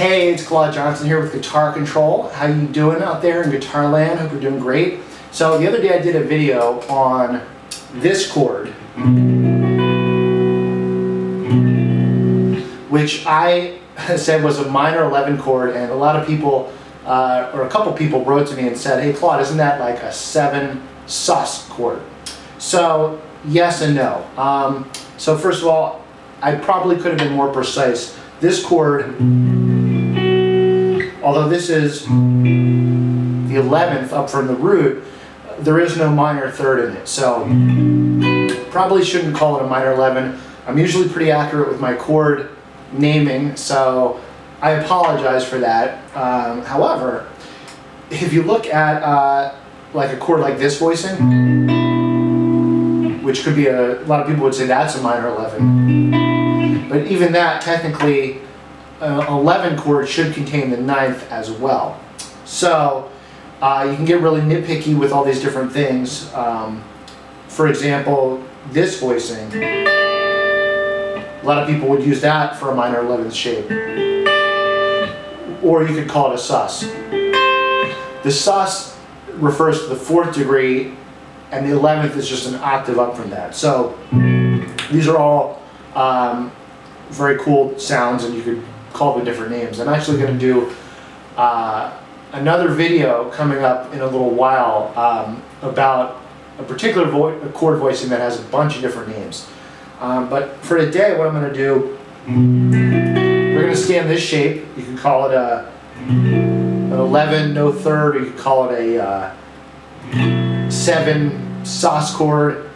Hey, it's Claude Johnson here with Guitar Control. How you doing out there in guitar land? Hope you're doing great. So the other day I did a video on this chord, which I said was a minor 11 chord, and a lot of people, or a couple people wrote to me and said, hey Claude, isn't that like a 7 sus chord? So yes and no. So first of all, I probably could have been more precise. This chord, although this is the 11th up from the root, there is no minor third in it. So probably shouldn't call it a minor 11. I'm usually pretty accurate with my chord naming, so I apologize for that. However, if you look at like a chord like this voicing, which could be a lot of people would say that's a minor 11. But even that, technically, an 11 chord should contain the 9th as well. So you can get really nitpicky with all these different things. For example, this voicing, a lot of people would use that for a minor 11th shape. Or you could call it a sus. The sus refers to the 4th degree, and the 11th is just an octave up from that. So these are all very cool sounds, and you could call them different names. I'm actually going to do another video coming up in a little while about a particular chord voicing that has a bunch of different names. But for today, what I'm going to do, we're going to stay in this shape. You can call it an 11, no third, or you could call it a 7 sus chord.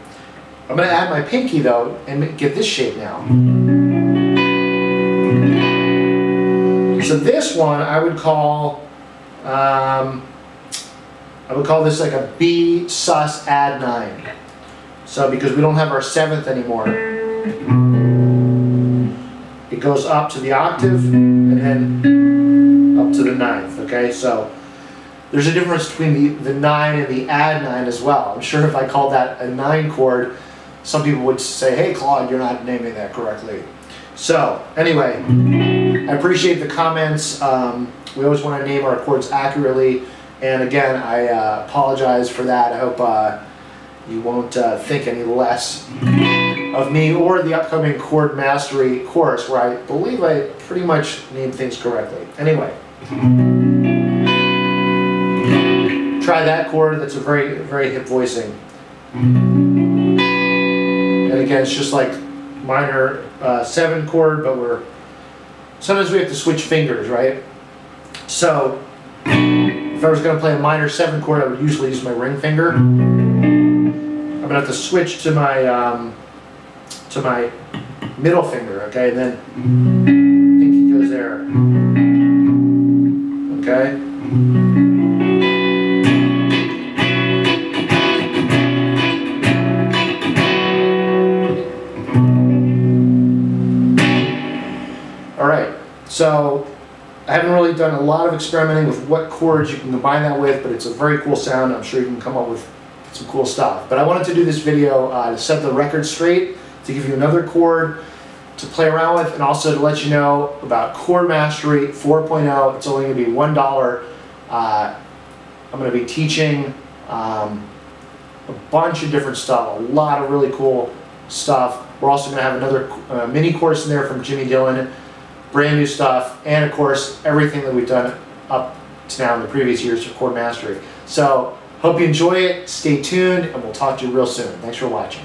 I'm going to add my pinky though and get this shape now. So this one I would call this like a Bsus add9. So because we don't have our 7th anymore, it goes up to the octave and then up to the 9th. Okay, so there's a difference between the 9 and the add9 as well. I'm sure if I called that a 9 chord, some people would say, hey Claude, you're not naming that correctly. So anyway, I appreciate the comments. We always want to name our chords accurately, and again, I apologize for that. I hope you won't think any less of me or the upcoming Chord Mastery course, where I believe I pretty much name things correctly. Anyway, try that chord. That's a very, very hip voicing. And again, it's just like minor 7 chord, but sometimes we have to switch fingers, right? So if I was going to play a minor 7 chord, I would usually use my ring finger. I'm going to have to switch to my middle finger, okay, and then pinky goes there, okay. Alright, so I haven't really done a lot of experimenting with what chords you can combine that with, but it's a very cool sound. I'm sure you can come up with some cool stuff. But I wanted to do this video to set the record straight, to give you another chord to play around with, and also to let you know about Chord Mastery 4.0. It's only going to be $1. I'm going to be teaching a bunch of different stuff, a lot of really cool stuff. We're also going to have another mini course in there from Jimmy Dillon. Brand new stuff, and of course everything that we've done up to now in the previous years for Chord Mastery. So hope you enjoy it, stay tuned, and we'll talk to you real soon. Thanks for watching.